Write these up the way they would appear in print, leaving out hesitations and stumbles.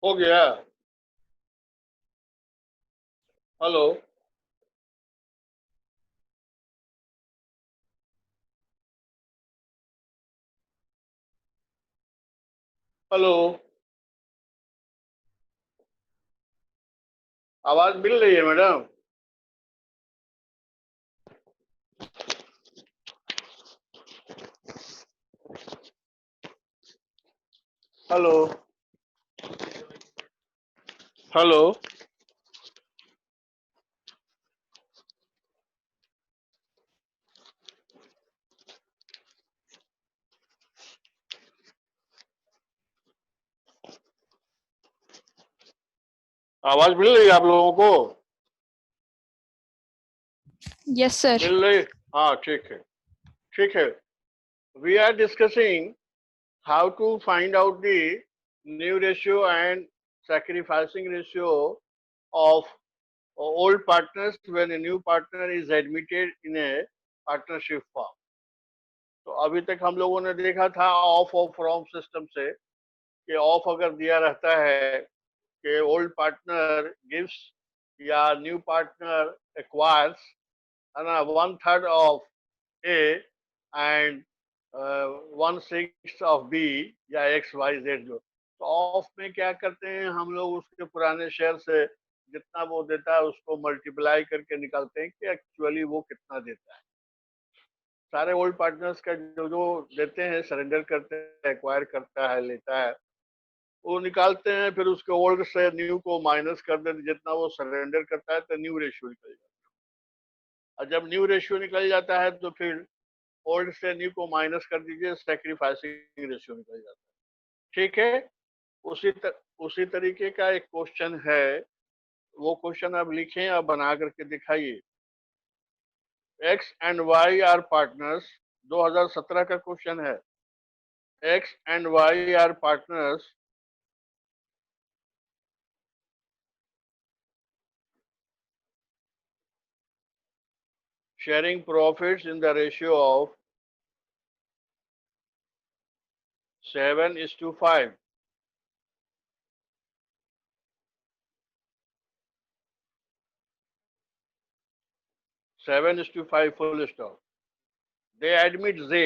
हो गया। Hello. Hello. आवाज मिल रही है मैडम? हेलो। हेलो। आवाज मिल रही है आप लोगों को? Yes sir. मिल रही? हाँ, ठीक है। ठीक है। We are discussing how to find out the new ratio and sacrificing ratio of old partners when a new partner is admitted in a partnership firm। तो अभी तक हम लोगों ने देखा था ऑफ और फ्रॉम सिस्टम से कि ऑफ अगर दिया रहता है कि ओल्ड पार्टनर गिव्स या न्यू पार्टनर एक्वायर्स है ना 1/3 of A and 1/6 of B या एक्स वाई जेड जो। तो ऑफ में क्या करते हैं हम लोग उसके पुराने शेयर से जितना वो देता है उसको मल्टीप्लाई करके निकालते हैं कि एक्चुअली वो कितना देता है। सारे ओल्ड पार्टनर्स का जो जो देते हैं सरेंडर करते हैं एक्वायर करता है लेता है वो निकालते हैं फिर उसके ओल्ड से न्यू को माइनस कर देते जितना वो सरेंडर करता है तो न्यू रेशियो निकल जाता है। और जब न्यू रेशियो निकल जाता है तो फिर ओल्ड से न्यू को माइनस कर दीजिए सैक्रिफाइसिंग रेशियो निकल जाता है। ठीक है। उसी तरीके का एक क्वेश्चन है। वो क्वेश्चन आप लिखें और बना करके दिखाइए। X and Y are partners 2017 का क्वेश्चन है। X and Y are partners sharing profits in the ratio of 7:5। 7:5 full stop। They admit Z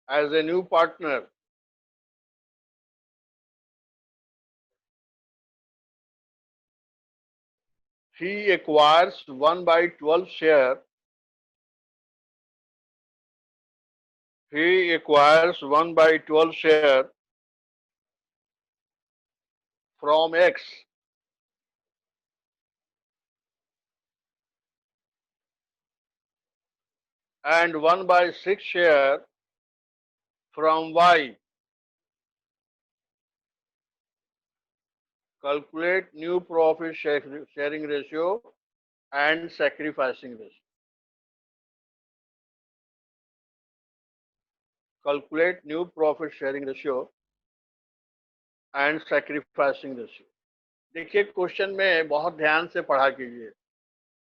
as a new partner। He acquires 1/12 share। He acquires 1/12 share from X and 1/6 share from Y। Calculate new profit sharing ratio and sacrificing ratio। Calculate new profit sharing ratio and sacrificing ratio। देखिए question में बहुत ध्यान से पढ़ा कीजिए।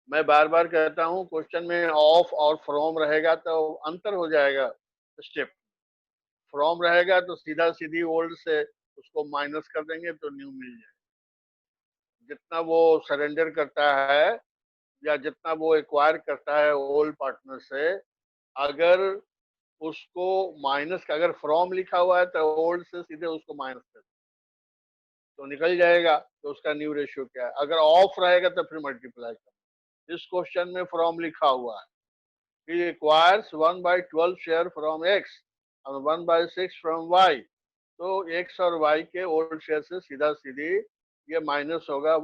मैं बार बार कहता हूँ क्वेश्चन में ऑफ और फ्रॉम रहेगा तो अंतर हो जाएगा स्टेप। फ्रॉम रहेगा तो सीधा सीधी ओल्ड से उसको माइनस कर देंगे तो न्यू मिल जाएगा। जितना वो सरेंडर करता है या जितना वो एक्वायर करता है ओल्ड पार्टनर से अगर उसको माइनस का अगर फ्रॉम लिखा हुआ है तो ओल्ड से सीधे उसको माइनस कर तो निकल जाएगा। तो उसका न्यू रेशियो क्या है? अगर ऑफ रहेगा तो फिर मल्टीप्लाई कर। इस क्वेश्चन में फ्रॉम लिखा हुआ है। He acquires 1/12 share from X और 1/6 from Y। तो X और Y के ओल्ड शेयर से सीधा सीधी ये माइनस होगा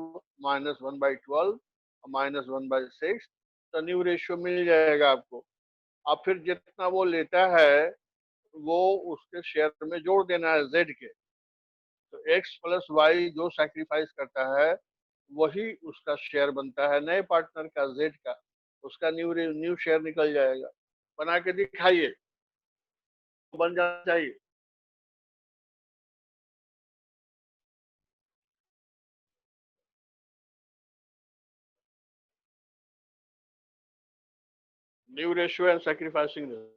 -1/12 और -1/6। तो न्यू रेशियो मिल जाएगा आपको। अब फिर जितना वो लेता है वो उसके शेयर में जोड़ देना है Z के। तो X प्लस Y जो सैक्रिफाइस करता है वही उसका शेयर बनता है नए पार्टनर का Z का। उसका न्यू शेयर निकल जाएगा। बना के दिखाइए। बन जाना चाहिए। New ratio and sacrificing ratio.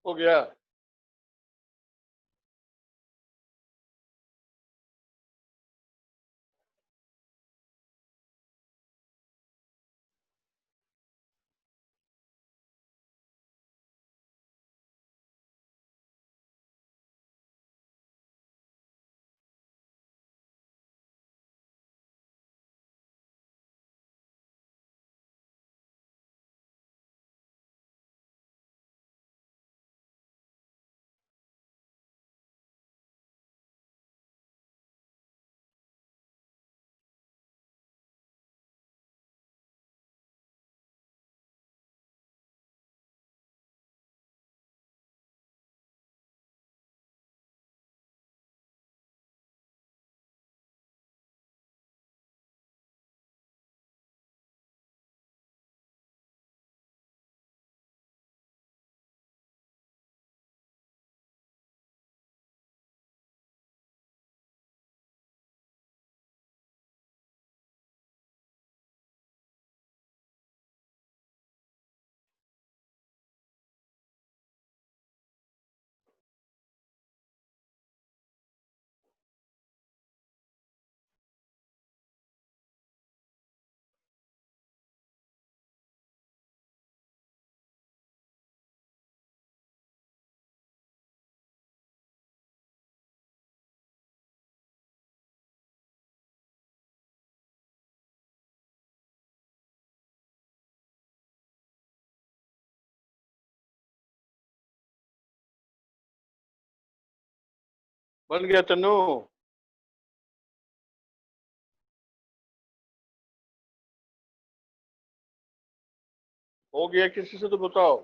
हो गया। बन गया तन्नू। हो गया किसी से तो बताओ।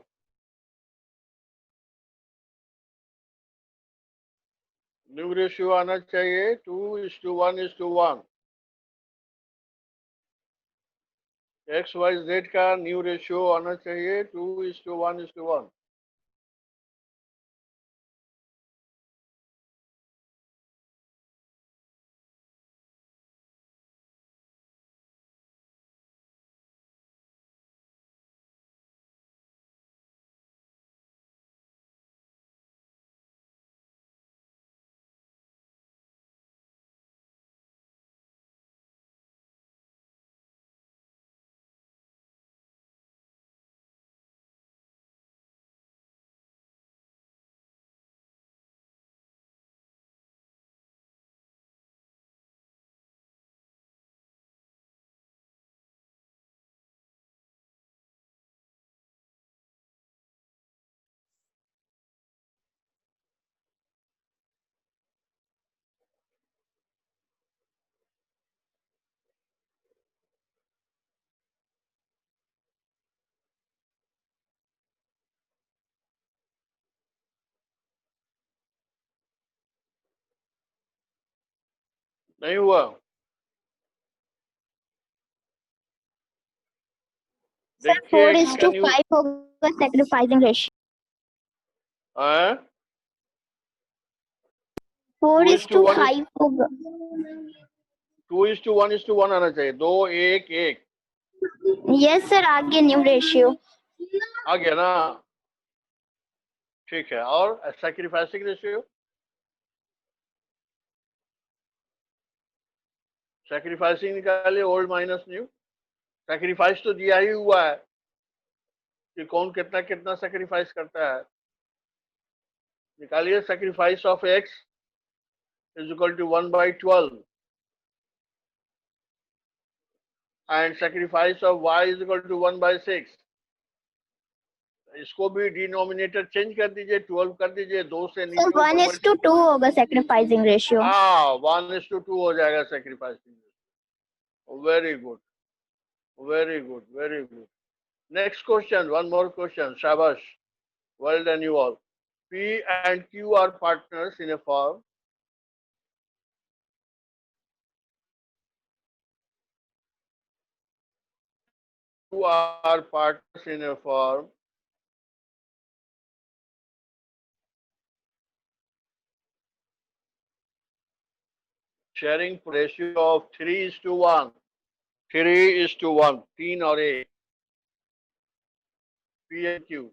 न्यू रेशियो आना चाहिए 2:1:1। एक्स वाई जेड का न्यू रेशियो आना चाहिए 2:1:1। नहीं हुआ। सर देखिए 4 एक्स इज का टू न्यू 5 होगा sacrificing ratio. 4 to is is to two one 5 होगा। 2:1:1 आना चाहिए। 2:1:1 यस सर, आगे न्यू रेशियो। आ गया ना। ठीक है, और सैक्रिफाइसिंग रेशियो। सैक्रिफाइसिंग निकालिए ओल्ड माइनस न्यू। सैक्रिफाइस तो दिया ही हुआ है कि कौन कितना कितना सैक्रिफाइस करता है। निकालिए sacrifice of X is equal to 1/12 and sacrifice of Y is equal to 1/6। इसको भी डिनोमिनेटर चेंज कर दीजिए, 12 कर दीजिए, 2 से सर नीचे 1 ऊपर इज टू 2 होगा सेक्रीफाइसिंग रेशियो। हाँ 1:2 हो जाएगा sacrificing. Very good, very good, very good. Next question, one more question. Shabash. Well done, you all. P and Q are partners in a firm. Who are partners in a firm. Sharing ratio of 3:1. 3:1. 3 और 1. P and Q.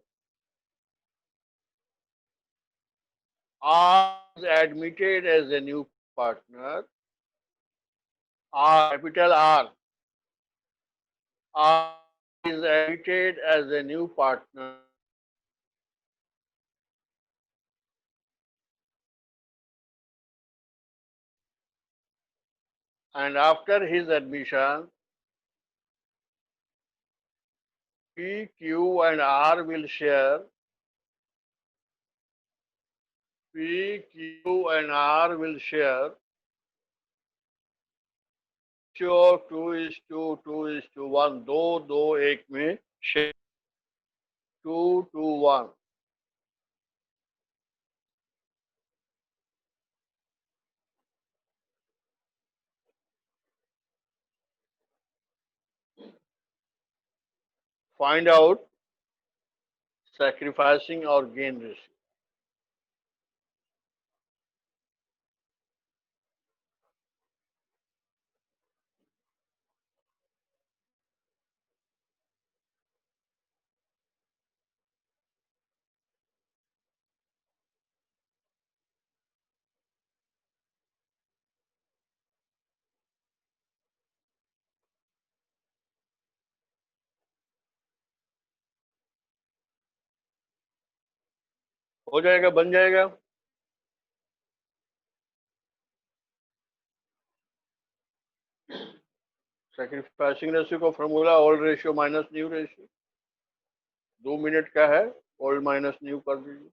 R is admitted as a new partner. R, capital R. R is admitted as a new partner. And after his admission, P, Q, and R will share. P, Q, and R will share ratio 2:2:1. दो एक में share 2:1. Find out sacrificing or gain ratio. हो जाएगा, बन जाएगा. Sacrificing ratio का formula old ratio minus new ratio. 2 minute का है, ओल्ड माइनस न्यू कर दीजिए.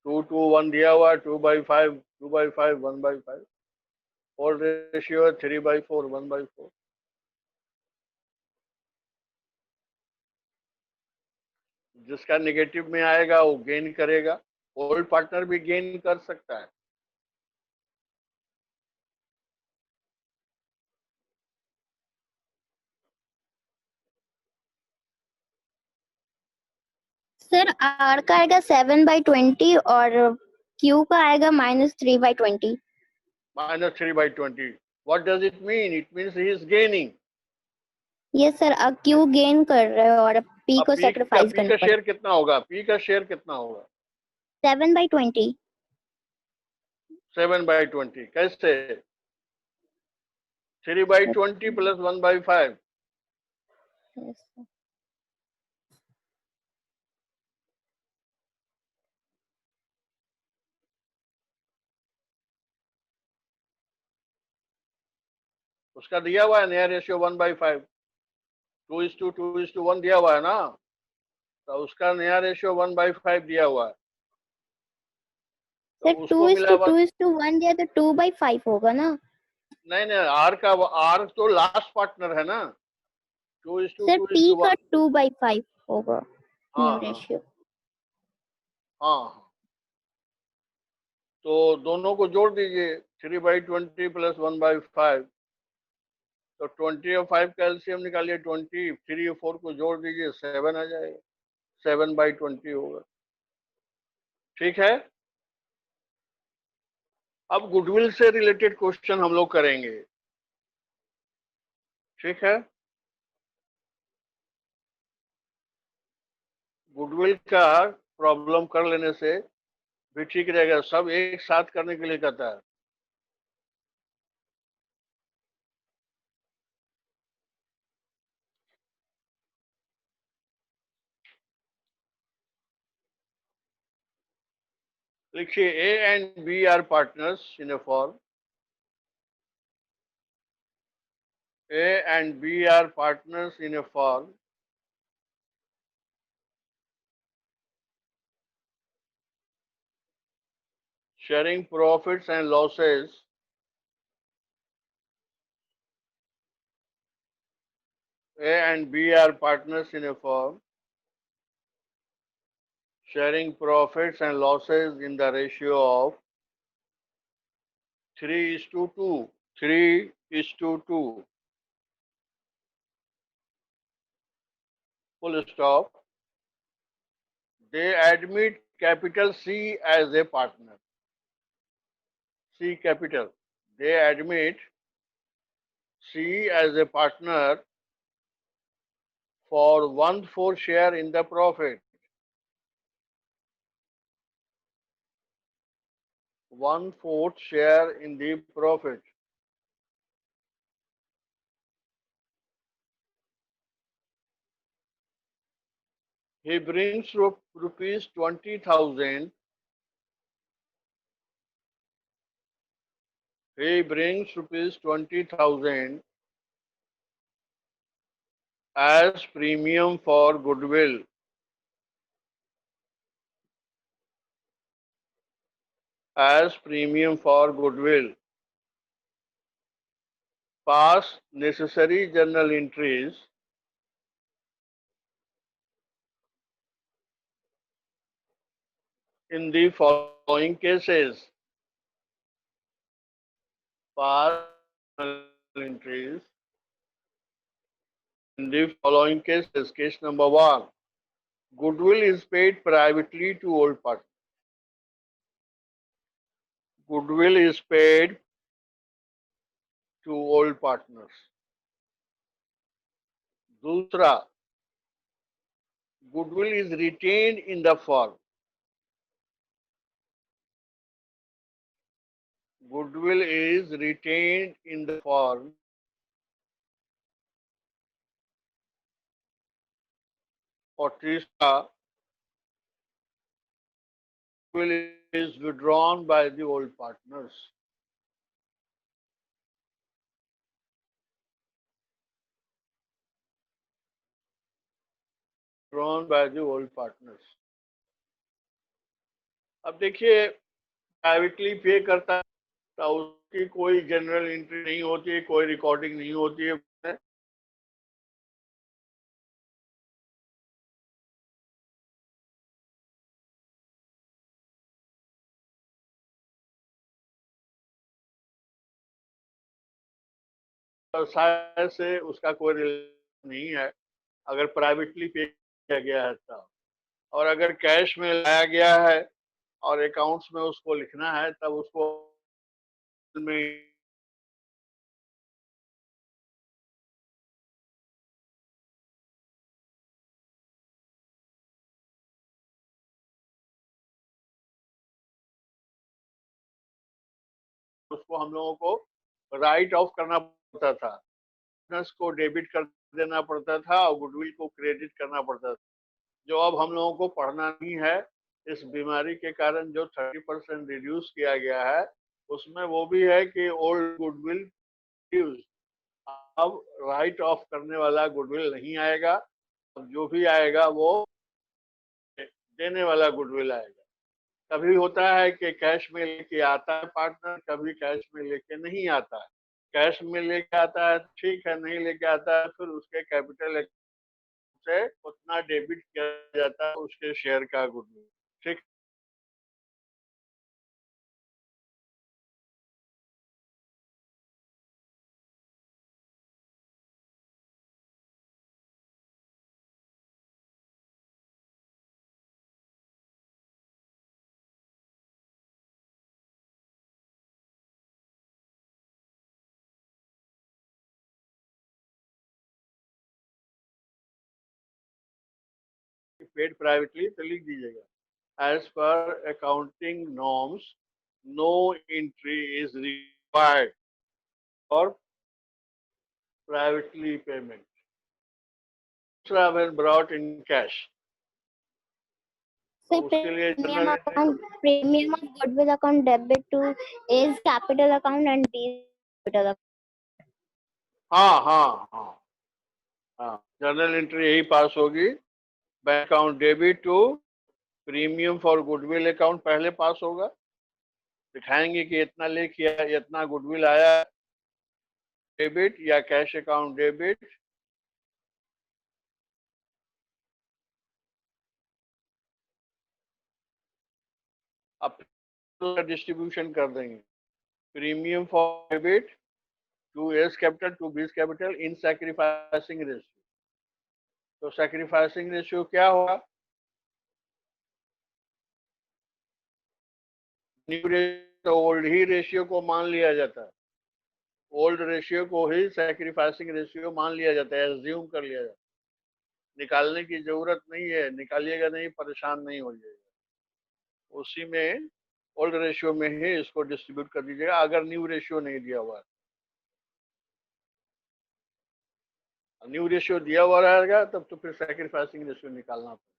2:1 दिया हुआ, 2/5, 2/5, 1/5. ओल्ड रेशियो है 3/4, 1/4. जिसका नेगेटिव में आएगा वो गेन करेगा. ओल्ड पार्टनर भी गेन कर सकता है. सर R का आएगा 7/20 और Q का आएगा -3/20. -3/20. What does it mean? It means he is gaining. Yes sir, अब Q गेन कर रहे हैं और P अब को P सेक्रीफाइस का करना पड़ेगा. शेयर कितना होगा? P का शेयर कितना होगा? 7/20. 7/20. कैसे? 3/20 plus 1/5. Yes, sir. उसका दिया हुआ है नया रेशियो 1/5. 2:2:1 दिया हुआ है ना, तो उसका नया रेशियो 1/5 दिया हुआ है. तो सर उसको मिला 2:2:1 दिया तो 2/5 होगा ना. नहीं नहीं, आर तो लास्ट पार्टनर है ना. सर P का 2:2:1. 2/5 होगा न्यू हाँ हाँ रेशियो. हाँ. तो दोनों को जोड़ दीजिए. 3/20 प्लस 1/5. तो 20 और 5 का एलसीएम निकालिए. 20, 3 और 4 को जोड़ दीजिए, 7 आ जाएगा. 7/20 होगा. ठीक है. अब गुडविल से रिलेटेड क्वेश्चन हम लोग करेंगे. ठीक है. गुडविल का प्रॉब्लम कर लेने से भी ठीक रहेगा. सब एक साथ करने के लिए कहता है. लिखिए A and B are partners in a firm. A and B are partners in a firm. Sharing profits and losses A and B are partners in a firm. Sharing profits and losses in the ratio of 3:2. 3:2. Full stop. They admit capital C as a partner. C capital. They admit C as a partner for 1/4 share in the profit. 1/4 share in the profit. He brings rupees 20,000. He brings rupees 20,000 as premium for goodwill. As premium for goodwill. Pass necessary journal entries in the following cases. Pass journal entries in the following cases. Case number 1. Goodwill is paid privately to old partners. Goodwill is paid to old partners. दूसरा, goodwill is retained in the firm. Goodwill is retained in the firm. और तीसरा, goodwill is withdrawn by the old partners. Withdrawn by the old partners. अब देखिए, privately पे करता है तो उसकी कोई जनरल एंट्री नहीं होती है, कोई रिकॉर्डिंग नहीं होती है. व्यवसाय से उसका कोई रिलेशन नहीं है अगर प्राइवेटली पे किया गया है तब. और अगर कैश में लाया गया है और अकाउंट्स में उसको लिखना है तब उसको में उसको हम लोगों को राइट ऑफ करना पड़ता था. बिजनेस को डेबिट कर देना पड़ता था और गुडविल को क्रेडिट करना पड़ता था. जो अब हम लोगों को पढ़ना नहीं है, इस बीमारी के कारण जो 30% रिड्यूस किया गया है उसमें वो भी है कि ओल्ड गुडविल अब राइट ऑफ करने वाला गुडविल नहीं आएगा. अब जो भी आएगा वो देने वाला गुडविल आएगा. कभी होता है कि कैश में लेके आता है पार्टनर, कभी कैश में लेके नहीं आता है. कैश में लेके आता है ठीक है, नहीं लेके आता है फिर उसके कैपिटल से उतना डेबिट किया जाता है उसके शेयर का गुडविल. ठीक. पेड प्राइवेटली तो लिख दीजिएगा. As per accounting norms, no entry is required for privately payment. दूसरा, when brought in cash. So उसके लिए premium general account, premium of goodwill account debit to is capital account and B is capital account. हाँ हाँ हाँ हाँ, general entry यही पास होगी. Bank account debit to premium for goodwill account पहले पास होगा. दिखाएंगे कि इतना ले किया, इतना गुडविल आया डेबिट या कैश अकाउंट डेबिट. अब डिस्ट्रीब्यूशन कर देंगे. Premium for debit to A's capital to B's capital in sacrificing ratio. तो सैक्रिफाइसिंग रेशियो क्या होगा? न्यू रेशियो ओल्ड ही रेशियो को मान लिया जाता है. ओल्ड रेशियो को ही सैक्रिफाइसिंग रेशियो मान लिया जाता है, एज्यूम कर लिया जाता है. निकालने की जरूरत नहीं है, निकालिएगा नहीं, परेशान नहीं हो जाएगा. उसी में ओल्ड रेशियो में ही इसको डिस्ट्रीब्यूट कर दीजिएगा अगर न्यू रेशियो नहीं दिया हुआ है। न्यू रेशियो दिया हुआ रहेगा तब तो फिर सैक्रिफाइसिंग रेशियो निकालना पड़ेगा।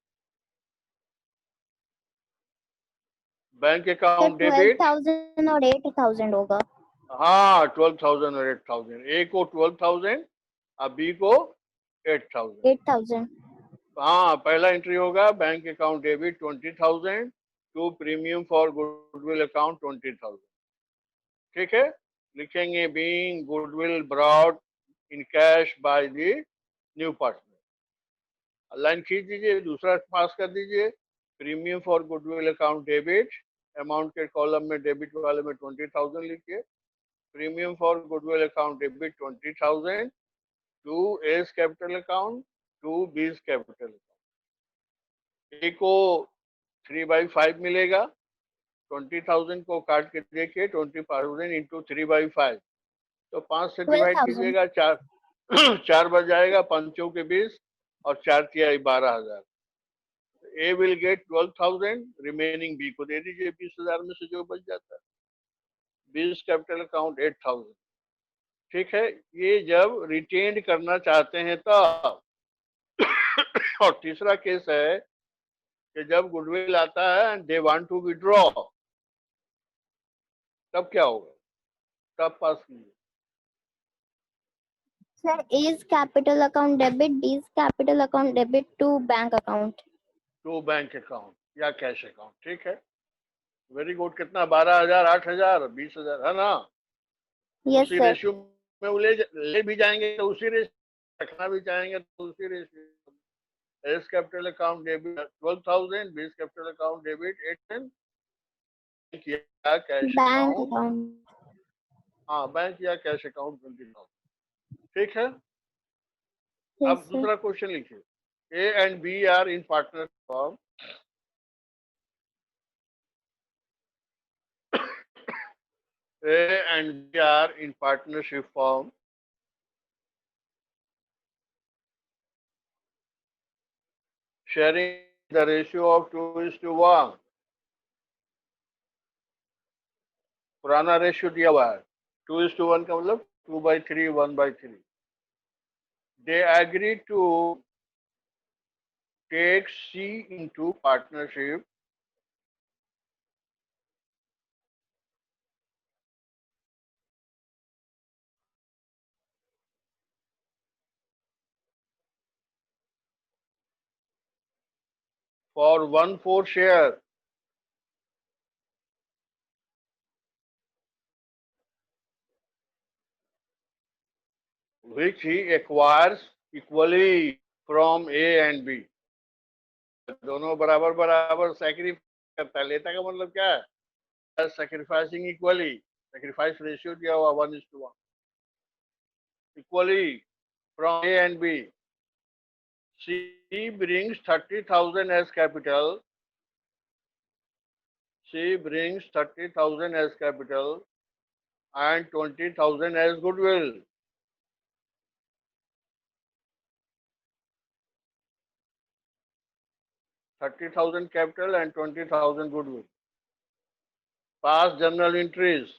बैंक सर अकाउंट डेबिट 12,000 और 8,000 होगा। हाँ 12,000 और 8,000, ए को 12,000 और बी को 8,000। 8,000 हाँ पहला एंट्री होगा bank account debit 20,000 to premium for goodwill account 20,000। ठीक है, लिखेंगे being goodwill brought in cash by the new partner. Line खींच दीजिए, दूसरा पास कर दीजिए। Premium for goodwill account debit, amount के कॉलम में डेबिट वाले में 20,000 लिखिए। Premium for goodwill account debit 20,000 to A's capital account to B's capital account. A को 3/5 मिलेगा, 20,000 को काट के देखिए 20,000 इंटू 3/5 तो 5 से डिवाइड 12,000 कीजिएगा, 4 बच जाएगा, 5 चौके 20 और 4 तिहाई 12,000। ए विल गेट 12,000, रिमेनिंग बी को दे दीजिए 20,000 में से जो बच जाता है। 20 कैपिटल अकाउंट 8,000। ठीक है, ये जब रिटेन्ड करना चाहते हैं तब। और तीसरा केस है कि जब गुडविल आता है and they want to withdraw, तब क्या होगा, तब पास कीजिए। Sir A's capital account debit, B's capital account debit to bank account। To bank account या कैश अकाउंट। ठीक है, वेरी गुड। कितना, 12,000, 8,000, 20,000 है ना। यस उसी सर। रेशियो में वो ले भी जाएंगे तो उसी रेशियो, रखना भी चाहेंगे तो उसी ratio. A's capital account debit 12,000, B's capital account debit 8,000 या कैश बैंक अकाउंट, अकाउंट। हाँ बैंक या कैश अकाउंट 20,000। ठीक है, यस अब सर। दूसरा क्वेश्चन लिखिए। A and B are in partner form. A and B are in partnership form. Sharing the ratio of 2:1। पुराना ratio दिया हुआ है 2:1 का मतलब 2/3, 1/3। They agree to take C into partnership for 1/4 share which he acquires equally from A and B। दोनों बराबर बराबर sacrifice करता है। लेता का मतलब क्या है, सैक्रिफाइसिंग इक्वली। सैक्रिफाइस रेशियो दिया हुआ 1:1 equally from A and B। C brings 30,000 as capital. C brings 30,000 as capital and 20,000 as goodwill. $30,000 capital and 20,000 goodwill. Past journal entries.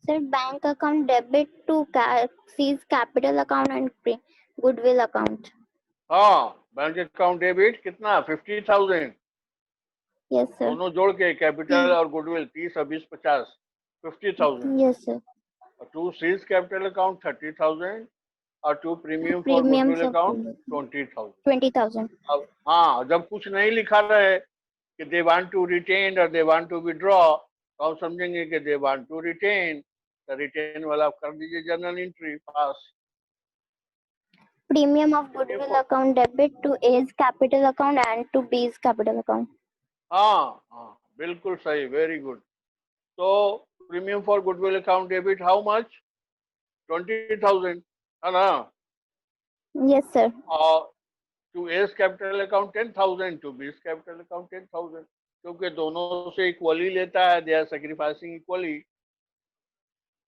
Sir bank account debit टू C's capital account and goodwill account। हाँ, bank account debit कितना, 50,000। Yes sir. दोनों जोड़ के capital और goodwill 30 और 20 50, 50,000। Yes sir. To C's capital account 30,000 और to premium for premium goodwill account 20,000। 20,000। अब हाँ, जब कुछ नहीं लिखा रहे कि दे वांट टू रिटेन और दे वांट टू विड्रॉ, तो हम समझेंगे कि दे वांट टू रिटेन, तो रिटेन वाला कर दीजिए journal entry, pass. Premium of goodwill account debit to A's capital account and to B's capital account। हाँ, बिल्कुल सही, वेरी गुड। तो premium for goodwill account debit how much? 20,000, है ना? Yes, sir. और to A's capital account 10,000, to B's capital account 10,000, क्योंकि दोनों से इक्वली लेता है, दे आर सेक्रीफाइसिंग इक्वली।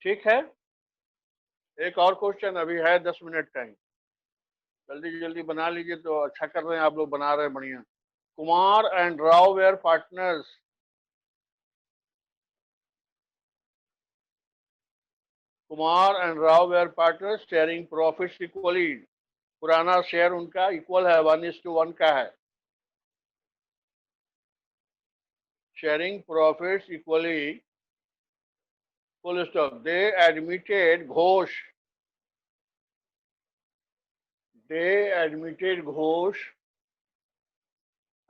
ठीक है, एक और क्वेश्चन अभी है, 10 मिनट टाइम, जल्दी जल्दी बना लीजिए। तो अच्छा कर रहे हैं आप लोग, बना रहे हैं बढ़िया। Kumar and Rao were partners. Kumar and Rao were partners sharing profits equally. पुराना शेयर उनका इक्वल है, 1:1 का है। Sharing profits equally, full stop. They admitted Ghosh. They admitted Ghosh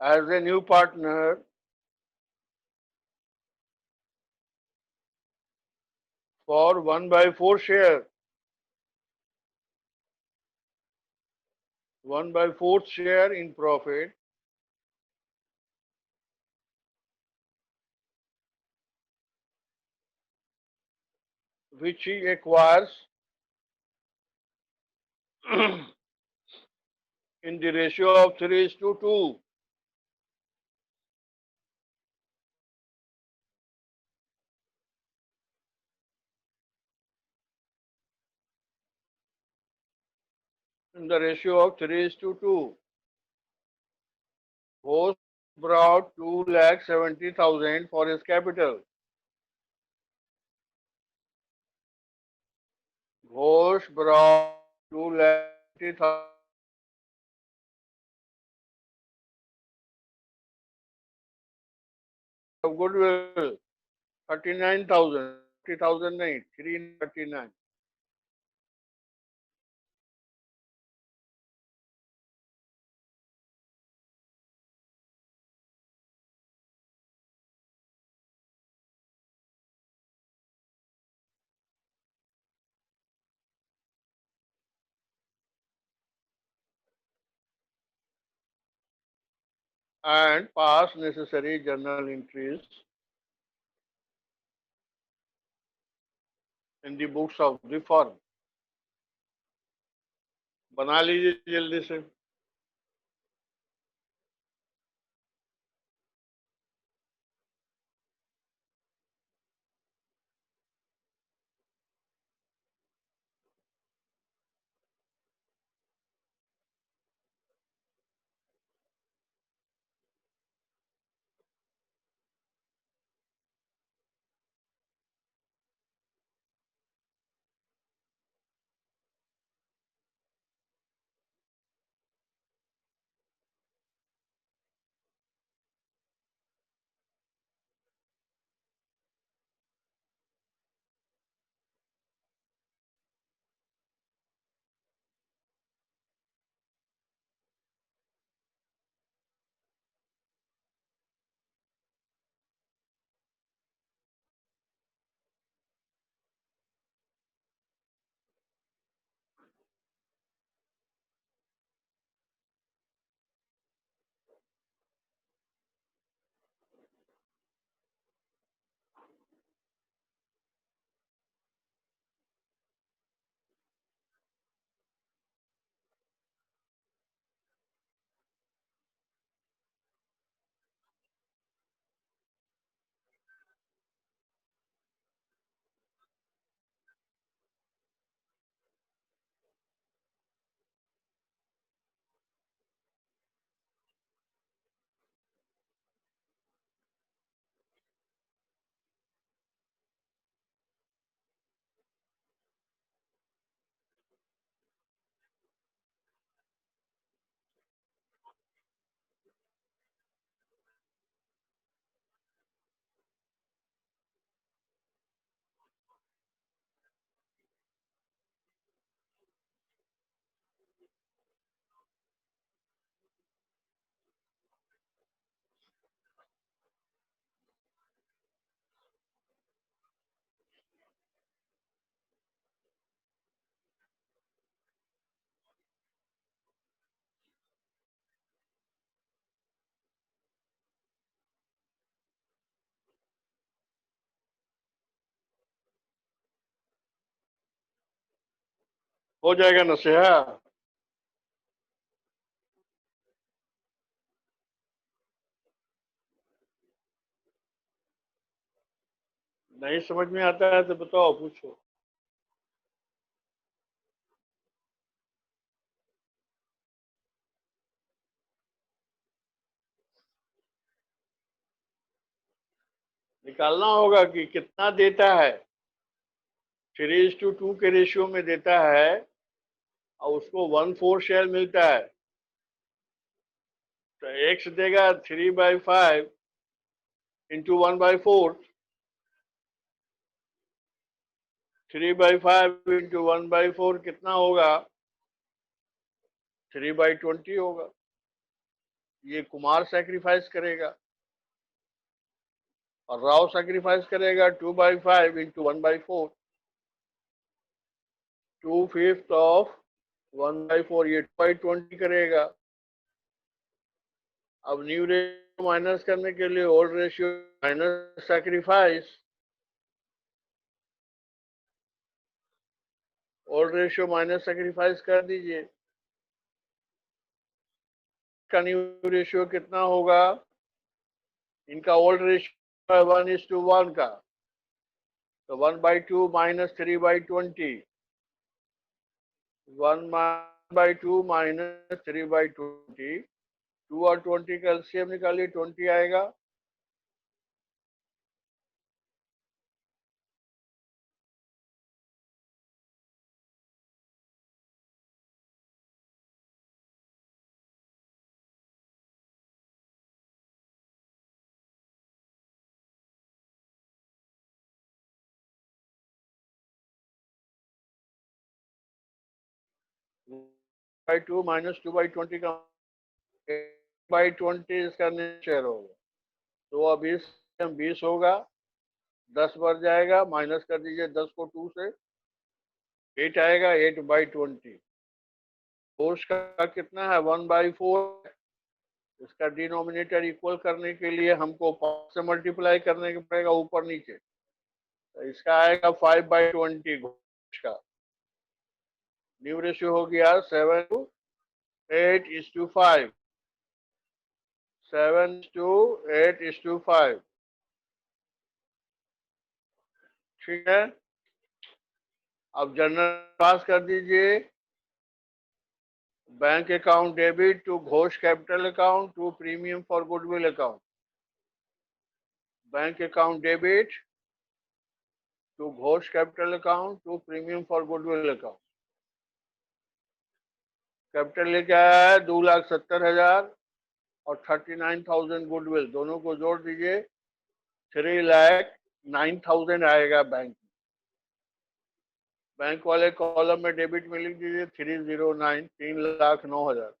as a new partner for 1/4 share. 1/4 share in profit, which he acquires in the ratio of 3:2. In the ratio of 3:2. Ghosh brought 2,70,000 for his capital. Ghosh brought 2,70,000 of goodwill. 39,000. 50,000 नहीं, 339. And pass necessary journal entries in the books of the firm. बना लीजिए जल्दी से। हो जाएगा नसीहा। नहीं समझ में आता है तो बताओ, पूछो। निकालना होगा कि कितना देता है। 3:2 के रेशियो में देता है और उसको 1/4 शेयर मिलता है, तो एक्स देगा 3/5 इंटू 1/4। 3/5 इंटू 1/4 कितना होगा? 3/20 होगा। ये कुमार सेक्रीफाइस करेगा और राव सेक्रीफाइस करेगा 2/5 इंटू 1/4। 2/5 ऑफ 1/4, ये 2/20 करेगा। अब न्यू रेशियो माइनस करने के लिए old ratio minus sacrifice, old ratio minus sacrifice कर दीजिए। का न्यू रेशियो कितना होगा? इनका ओल्ड रेशियो है 1:1 का, तो 1/2 माइनस 3/20। 1/2 माइनस 3/20, 2 और 20 का एलसीएम निकालिए, 20 आएगा। बाई 2 माइनस 2/20 का 8/20 इसका शेयर होगा, तो अब 20 होगा, 10 बढ़ जाएगा, माइनस कर दीजिए 10 को 2 से, 8 आएगा। 8/20 फोर्स का कितना है? 1/4। इसका डिनोमिनेटर इक्वल करने के लिए हमको 5 से मल्टीप्लाई करने के पड़ेगा ऊपर नीचे, तो इसका आएगा 5/20 का। न्यू रेशियो हो गया 7:8:5। 7:8:5। ठीक है। अब जनरल पास कर दीजिए। Bank account debit to Ghosh capital account to premium for goodwill account. Bank account debit to Ghosh capital account to premium for goodwill account. Capital लेके आया है 2,70,000 और 39,000 गुडविल, दोनों को जोड़ दीजिए, 3,09,000 आएगा बैंक। बैंक वाले कॉलम में डेबिट में लिख दीजिए 309, 3,09,000।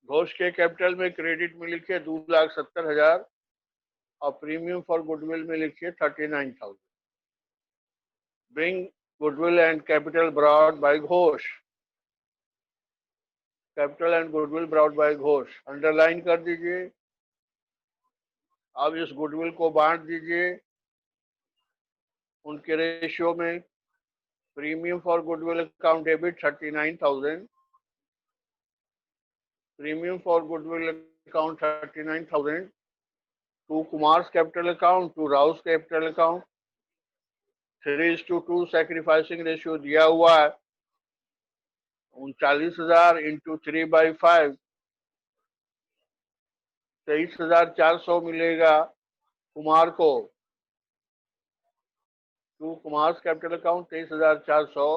घोष के कैपिटल में क्रेडिट में लिखिए 2,70,000 और प्रीमियम फॉर गुडविल में लिखिए 39,000। Bring goodwill and capital brought by Ghosh. Capital and goodwill brought by Ghosh underline कर दीजिए। अब इस गुडविल को बांट दीजिए उनके रेशियो में। Premium for goodwill account debit 39,000, premium for goodwill account 39,000 to Kumar's capital account to Rao's capital account. 3:2 sacrificing ratio दिया हुआ है, 39,000 इंटू 3/5, 23,400 मिलेगा कुमार को। टू कुमार्स कैपिटल अकाउंट 23,400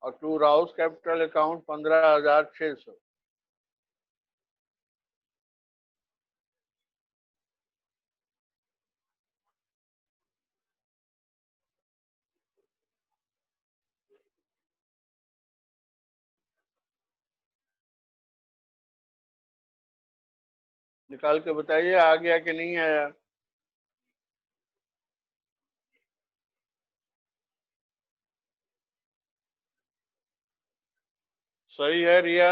और टू राउस कैपिटल अकाउंट 15,600। निकाल के बताइए आ गया कि नहीं आया। सही है रिया?